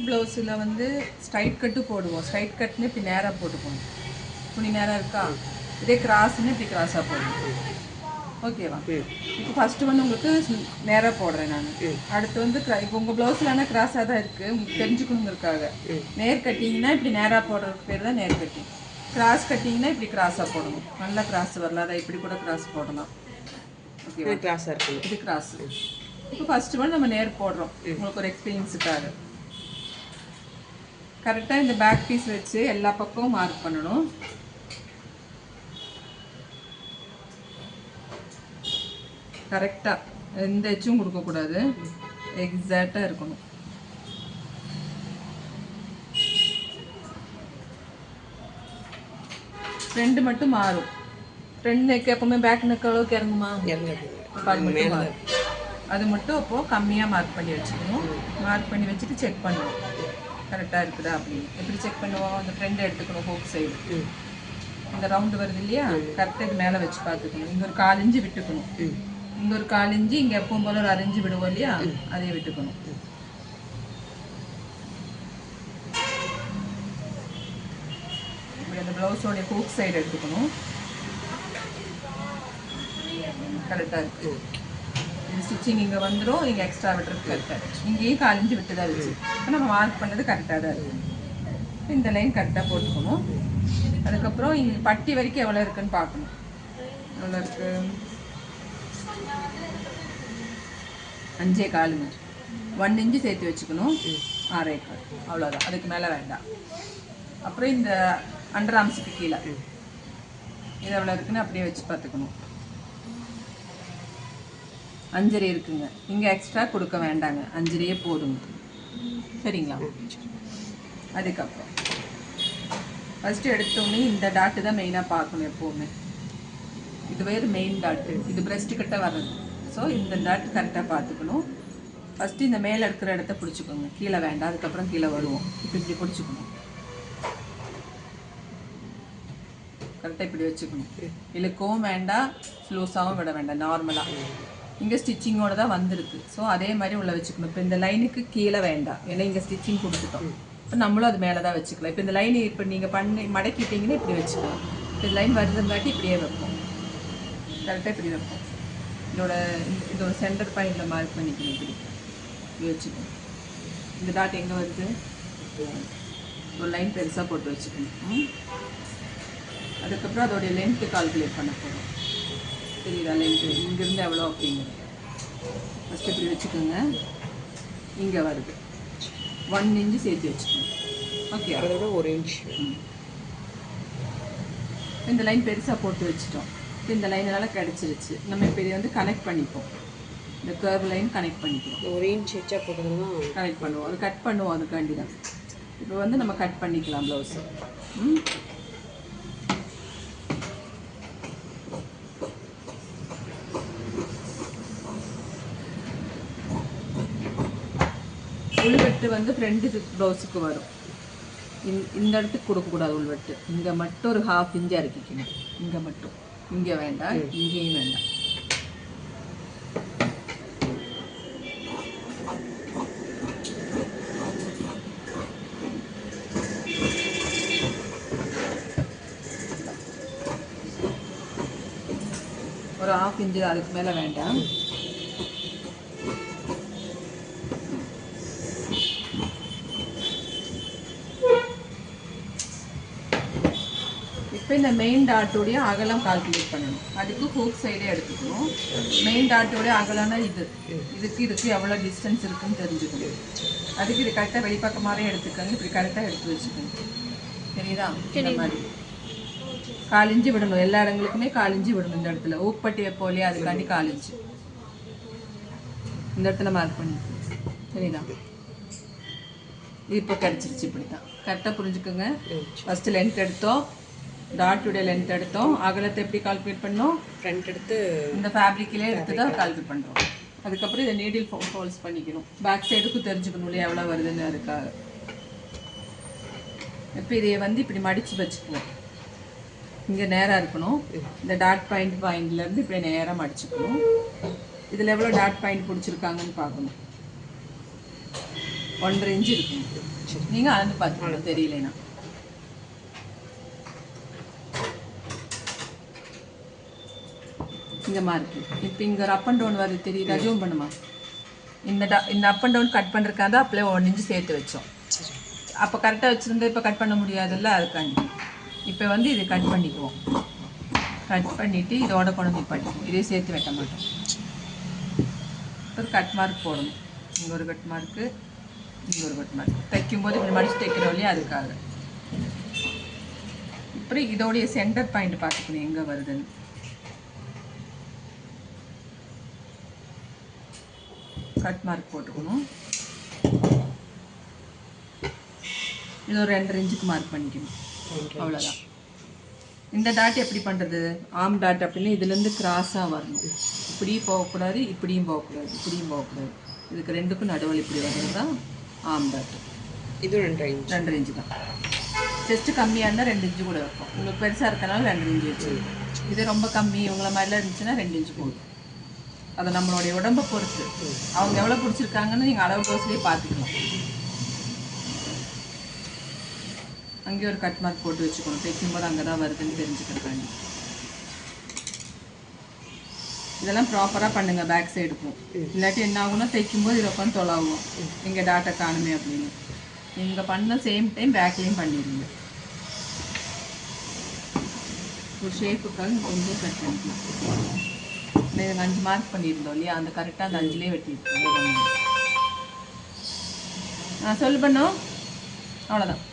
ப்ளவுஸில் வந்து straight cut போடுவோம். ஸ்ட்ரைட் கட்னு இப்படி நேராக போட்டுக்கணும். துணி நேராக இருக்கா, இதே கிராஸ்ன்னு இப்படி கிராஸாக போடணும். ஓகேவா? இப்போ ஃபஸ்ட்டு வந்து உங்களுக்கு நேராக போடுறேன் நான். அடுத்து வந்து இப்போ உங்கள் ப்ளவுஸில் ஆனால் கிராஸாக தான் இருக்குது, உங்களுக்கு தெரிஞ்சுக்கணுங்கிறதுக்காக. நேர் கட்டிங்கன்னா இப்படி நேராக போடுறதுக்கு பேர் தான் நேர் கட்டிங். கிராஸ் கட்டிங்கன்னா இப்படி கிராஸாக போடணும். நல்லா கிராஸ் வரல, அதை இப்படி கூட கிராஸ் போடலாம். ஓகேவா? கிராஸாக இருக்குது, இது கிராஸ். இப்போ ஃபஸ்ட்டு வந்து நம்ம நேர் போடுறோம் உங்களுக்கு ஒரு எக்ஸ்பீரியன்ஸுக்காக. கரெக்டாக இந்த பேக் பீஸ் வச்சு எல்லா பக்கமும் மார்க் பண்ணணும். கரெக்டாக எந்த எச்சும் கொடுக்கக்கூடாது, எக்ஸாக்டாக இருக்கணும். ஃப்ரெண்டு மட்டும் மாறும். ஃப்ரெண்ட் நெக் எப்பவுமே பேக் நெக் அளவுக்கு இறங்குமா? அது மட்டும் மாறும். அது மட்டும் அப்போது கம்மியாக மார்க் பண்ணி வச்சுக்கணும். மார்க் பண்ணி வச்சுட்டு செக் பண்ணணும் கரெக்டாக இருக்குதா அப்படின்னு. எப்படி செக் பண்ணுவோம்? அந்த ஃப்ரெண்டை எடுத்துக்கணும். ஹோக் சைடு இந்த ரவுண்டு வருது இல்லையா, கரெக்டாக இது மேலே வச்சு பார்த்துக்கணும். இங்கே ஒரு 1/4 இன்ச்சு விட்டுக்கணும். இங்கே ஒரு 1/4 இன்ச்சு, இங்கே எப்பவும் போல ஒரு 1/2 இன்ச்சு விடுவோம் இல்லையா, அதே விட்டுக்கணும். இப்படி அந்த ப்ளவுஸோடைய ஹூக் சைடு எடுத்துக்கணும். கரெக்டாக இருக்குது. இது ஸ்டிச்சிங் இங்கே வந்துடும், இங்கே எக்ஸ்ட்ரா விட்டுறது கரெக்டாக. இங்கேயும் 1/4 இன்ச்சு விட்டு தான் வச்சு இப்போ நம்ம மார்க் பண்ணது கரெக்டாக தான் இருக்குது. இந்த லைன் கரெக்டாக போட்டுக்கணும். அதுக்கப்புறம் இங்கே பட்டி வரைக்கும் எவ்வளோ இருக்குன்னு பார்க்கணும். எவ்வளோ இருக்குது? 5.25. 1 இன்ச்சு சேர்த்து வச்சுக்கணும். 6.25. அவ்வளோதான், அதுக்கு மேலே வேண்டாம். அப்புறம் இந்த அண்டர் ஆர்ம்ஸுக்கு கீழே இது எவ்வளோ இருக்குன்னு அப்படியே வச்சு பார்த்துக்கணும். 5.5 இருக்குங்க. இங்கே எக்ஸ்ட்ரா கொடுக்க வேண்டாங்க, 5.5 போதுங்க. சரிங்களா? அதுக்கப்புறம் ஃபஸ்ட்டு எடுத்தோடனே இந்த டாட்டு தான் மெயினாக பார்க்கணும் எப்போவுமே. இது வேறு மெயின் டாட்டு, இது பிரஸ்ட்டு கிட்ட வர்றது. ஸோ இந்த டாட் கரெக்டாக பார்த்துக்கணும். ஃபஸ்ட்டு இந்த மேலே இருக்கிற இடத்த பிடிச்சிக்கோங்க, கீழே வேண்டாம். அதுக்கப்புறம் கீழே வருவோம். இப்போ இப்படி பிடிச்சிக்கணும். கரெக்டாக இப்படி வச்சுக்கணும். இழுக்கவும் வேண்டாம், லூஸாகவும் விட வேண்டாம். நார்மலாக இங்கே ஸ்டிச்சிங்கோடு தான் வந்திருக்கு. ஸோ அதே மாதிரி உள்ள வச்சுக்கணும். இப்போ இந்த லைனுக்கு கீழே வேண்டாம், ஏன்னா இங்கே ஸ்டிச்சிங் கொடுத்துட்டோம். இப்போ நம்மளும் அது மேலே தான் வச்சுக்கலாம். இப்போ இந்த லைன் இப்போ நீங்கள் மடக்கிட்டீங்கன்னா இப்படி வச்சுக்கலாம். இப்போ இந்த லைன் வருதுங்காட்டி இப்படியே வைப்போம். கரெக்டாக இப்படி வைப்போம். இதோட சென்டர் பாயிண்டில் மார்க் பண்ணிக்கணும். இப்படி வச்சுக்கணும். இந்த டாட் எங்கே வருது? ஒரு லைன் பெருசாக போட்டு வச்சுக்கணும். அதுக்கப்புறம் அதோடைய லென்த்து கால்குலேட் பண்ண போகிறோம். தெரியுதா? லென்த்து இங்கேருந்து எவ்வளோ அப்படிங்கிறது ஃபஸ்ட்டு இப்படி வச்சுக்கோங்க. இங்கே வருது 1 இன்ச்சு சேர்த்து வச்சுக்கணும். ஓகே, அதோட 1 இன்ச். இந்த லைன் பெருசாக போட்டு வச்சுட்டோம். இப்போ இந்த லைனால் கிடச்சிருச்சு. நம்ம இப்போ இதை வந்து கனெக்ட் பண்ணிப்போம். இந்த கர்வ் லைன் கனெக்ட் பண்ணிப்போம். 1 இன்ச் எச்சா போட்டதுன்னா கனெக்ட் பண்ணுவோம். அது கட் பண்ணுவோம், அதுக்காண்டி தான். இப்போ வந்து நம்ம கட் பண்ணிக்கலாம் ப்ளவுஸு. உள்வெட்டு வந்து ஃப்ரெண்டு ப்ளவுஸுக்கு வரும். இந்த இடத்துக்கு கொடுக்கக்கூடாது உள்வெட்டு. இங்கே மட்டும் ஒரு 1/2 இன்ச்சு இறக்கிக்கணும். இங்கே மட்டும், இங்கே வேண்டாம், இங்கேயும் வேண்டாம். ஒரு 1/2 இன்ச்சு, அதுக்கு மேலே வேண்டாம். இப்போ இந்த மெயின் டாட்டோடைய அகலம் கால்குலேட் பண்ணணும். அதுக்கு ஹூக் சைடே எடுத்துக்கணும். மெயின் டாட்டோடைய அகலம்னா இதுக்கு எவ்வளோ டிஸ்டன்ஸ் இருக்குன்னு தெரிஞ்சுக்கணும். அதுக்கு இது கரெக்டாக வெளிப்பக்கமாகவே எடுத்துக்கோங்க. இப்படி கரெக்டாக எடுத்து வச்சுக்கோங்க. சரிதா? இந்த மாதிரி 1/4 இன்ச்சு விடணும். எல்லா இடங்களுக்குமே 1/4 இன்ச்சு விடணும். இந்த இடத்துல ஊப்பட்டி வைப்போம் இல்லையா, அதுக்காண்டி 1/4 இன்ச்சு இந்த இடத்துல மார்க் பண்ணிக்கணும். சரிதா? இது இப்போ கிடச்சிருச்சு. இப்படி தான் கரெக்டாக புரிஞ்சுக்கோங்க. ஃபஸ்ட்டு லென்த் எடுத்தோம், டாட்டுடைய லென்த் எடுத்தோம். அகலத்தை எப்படி கால்குலேட் பண்ணோம்? ஃப்ரண்ட் எடுத்து இந்த ஃபேப்ரிக்கிலே எடுத்து தான் கால்குலேட் பண்ணுறோம். அதுக்கப்புறம் இதை நீடில் ஃபால்ஸ் பண்ணிக்கணும். பேக் சைடுக்கும் தெரிஞ்சுக்கணும் இல்லையா எவ்வளோ வருதுன்னு. அதுக்காக இப்போ இதையை வந்து இப்படி மடித்து வச்சுக்குவோம். இங்கே நேராக இருக்கணும். இந்த டாட் பாயிண்ட்லேருந்து இப்படி நேராக மடிச்சுக்கணும். இதில் எவ்வளோ டாட் பாயிண்ட் பிடிச்சிருக்காங்கன்னு பார்க்கணும். 1.5 இன்ச் இருக்கும். நீங்கள் அளந்து பார்த்துக்கணும் தெரியலனா. இங்கே மார்க்கு இப்போ இங்கே ஒரு அப் அண்ட் டவுன் வருது தெரியுதா? ஜூம் பண்ணுமா? இந்த அப் அண்ட் டவுன் கட் பண்ணுறதுக்காக அப்படியே 1 இன்ச் சேர்த்து வச்சோம். அப்போ கரெக்டாக வச்சுருந்தா இப்போ கட் பண்ண முடியாதுல்ல, அதுக்காண்டி இப்போ வந்து இது கட் பண்ணிக்குவோம். கட் பண்ணிவிட்டு இதோட கொண்டு படிக்கும், இதே சேர்த்து வெட்ட மாட்டோம். ஒரு கட் மார்க் போடணும். இங்கே ஒரு கட் மார்க்கு, இங்கே ஒரு கட் மார்க். தைக்கும்போது இப்படி மடித்து தைக்கிறோம் இல்லையா, அதுக்காக. இப்படி இதோடைய சென்டர் பாயிண்ட் பார்த்துக்கணும் எங்கே வருதுன்னு. கட் மார்க் போட்டுக்கணும். இது ஒரு 2.5 இன்ச்சுக்கு மார்க் பண்ணிக்கணும். அவ்வளோதான். இந்த டாட் எப்படி பண்ணுறது? ஆம் டாட் அப்படின்னு இதுலேருந்து கிராஸாக வரணும். இப்படியும் போகக்கூடாது, இப்படியும் போகக்கூடாது, இப்படியும் போகக்கூடாது. இதுக்கு ரெண்டுக்கும் நடுவில் இப்படி வர்றது தான் ஆம் டாட். இது 2.5 இன்ச்சு தான். செஸ்ட்டு கம்மியாக இருந்தால் 2 இன்ச்சு கூட வைப்போம். உங்களுக்கு பெருசாக இருக்கனால 2 இன்ச்சு வச்சு. இது ரொம்ப கம்மி உங்களை மாதிரிலாம் இருந்துச்சுன்னா 2 இன்ச்சு போதும். அதை நம்மளுடைய உடம்பை பொறுத்து அவங்க எவ்வளோ பிடிச்சிருக்காங்கன்னு நீங்கள் அளவு கோஸ்லேயே பார்த்துக்கலாம். அங்கேயே ஒரு கட் மார்க் போட்டு வச்சுக்கணும். தைக்கும்போது அங்கே தான் வருதுன்னு தெரிஞ்சுக்கிறக்காண்டி. இதெல்லாம் ப்ராப்பராக பண்ணுங்கள் பேக் சைடுக்கும். இல்லாட்டி என்ன ஆகும்னா தைக்கும்போது இதை உட்காந்து தொலாவும் இங்கே டாட்டை காணுமே அப்படின்னு. நீங்கள் பண்ண சேம் டைம் பேக்லேயும் பண்ணிடுங்க. ஒரு ஷேப்புக்காக கொஞ்சம் கட் பண்ணிக்கலாம். நீங்கள் 5 மார்க் பண்ணியிருந்தோம் இல்லையா, அந்த கரெக்டாக அந்த 5லேயே வெட்டியிருக்கோம். சொல்லு பண்ணோம், அவ்வளோதான்.